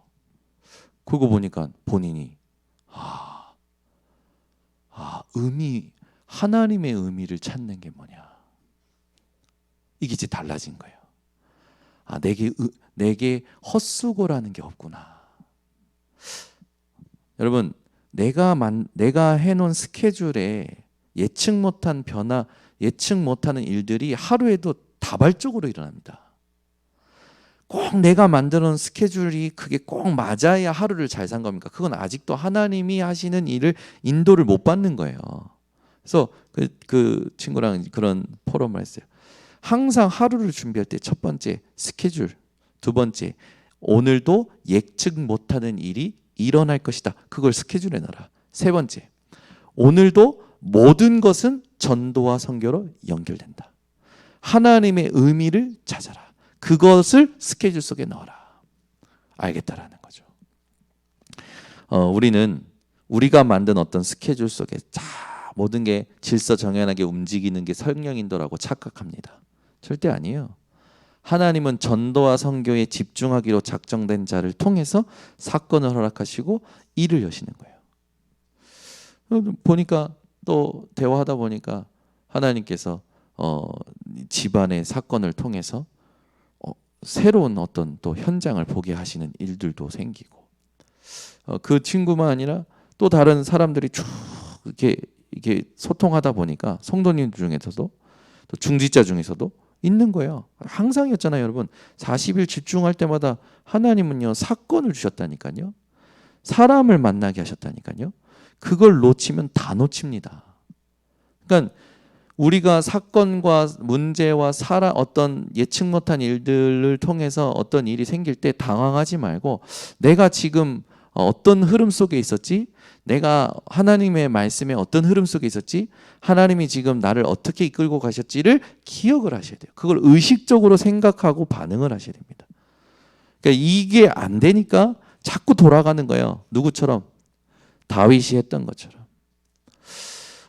A: 그거 보니까 본인이 하나님의 의미를 찾는 게 뭐냐. 이게 이제 달라진 거예요. 내게 헛수고라는 게 없구나. 여러분, 내가 해놓은 스케줄에 예측 못한 변화, 예측 못하는 일들이 하루에도 다발적으로 일어납니다. 꼭 내가 만들어놓은 스케줄이 그게 꼭 맞아야 하루를 잘 산 겁니까? 그건 아직도 하나님이 하시는 일을 인도를 못 받는 거예요. 그래서 그 친구랑 그런 포럼을 했어요. 항상 하루를 준비할 때 첫 번째 스케줄, 두 번째 오늘도 예측 못하는 일이 일어날 것이다. 그걸 스케줄에 넣어라. 세 번째, 오늘도 모든 것은 전도와 선교로 연결된다. 하나님의 의미를 찾아라. 그것을 스케줄 속에 넣어라. 알겠다라는 거죠. 우리는 우리가 만든 어떤 스케줄 속에 모든 게 질서정연하게 움직이는 게 성령 인도라고 착각합니다. 절대 아니에요. 하나님은 전도와 선교에 집중하기로 작정된 자를 통해서 사건을 허락하시고 일을 여시는 거예요. 보니까 또 대화하다 보니까 하나님께서 집안의 사건을 통해서 새로운 어떤 또 현장을 보게 하시는 일들도 생기고 그 친구만 아니라 또 다른 사람들이 쭉 이렇게 소통하다 보니까 성도님 중에서도 또 중지자 중에서도 있는 거예요. 항상이었잖아요, 여러분. 40일 집중할 때마다 하나님은요 사건을 주셨다니까요. 사람을 만나게 하셨다니까요. 그걸 놓치면 다 놓칩니다. 그러니까 우리가 사건과 문제와 어떤 예측 못한 일들을 통해서 어떤 일이 생길 때 당황하지 말고 내가 지금 어떤 흐름 속에 있었지? 내가 하나님의 말씀에 어떤 흐름 속에 있었지? 하나님이 지금 나를 어떻게 이끌고 가셨지를 기억을 하셔야 돼요. 그걸 의식적으로 생각하고 반응을 하셔야 됩니다. 그러니까 이게 안 되니까 자꾸 돌아가는 거예요. 누구처럼? 다윗이 했던 것처럼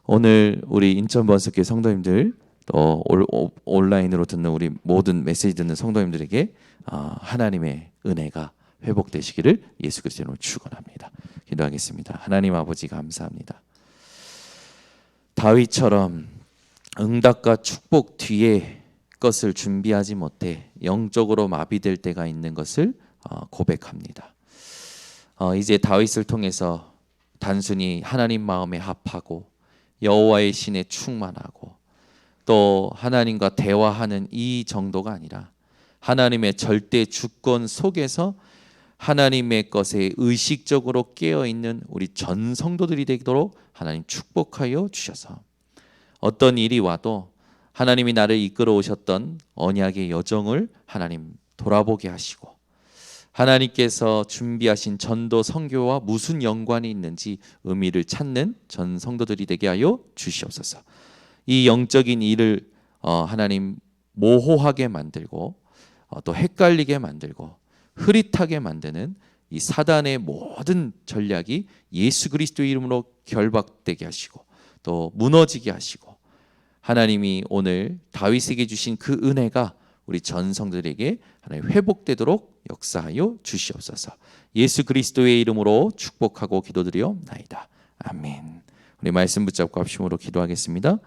A: 오늘 우리 인천번석교회 성도님들 또 온라인으로 듣는 우리 모든 메시지 듣는 성도님들에게 하나님의 은혜가 회복되시기를 예수 그리스도 이름으로 축원합니다. 기도하겠습니다. 하나님 아버지 감사합니다. 다윗처럼 응답과 축복 뒤에 것을 준비하지 못해 영적으로 마비될 때가 있는 것을 고백합니다. 이제 다윗을 통해서 단순히 하나님 마음에 합하고 여호와의 신에 충만하고 또 하나님과 대화하는 이 정도가 아니라 하나님의 절대 주권 속에서 하나님의 것에 의식적으로 깨어있는 우리 전 성도들이 되도록 하나님 축복하여 주셔서 어떤 일이 와도 하나님이 나를 이끌어 오셨던 언약의 여정을 하나님 돌아보게 하시고 하나님께서 준비하신 전도 선교와 무슨 연관이 있는지 의미를 찾는 전 성도들이 되게 하여 주시옵소서. 이 영적인 일을 하나님 모호하게 만들고 또 헷갈리게 만들고 흐릿하게 만드는 이 사단의 모든 전략이 예수 그리스도의 이름으로 결박되게 하시고 또 무너지게 하시고 하나님이 오늘 다윗에게 주신 그 은혜가 우리 전 성도들에게 하나님 회복되도록 역사하여 주시옵소서. 예수 그리스도의 이름으로 축복하고 기도드리옵나이다. 아멘. 우리 말씀 붙잡고 합심으로 기도하겠습니다.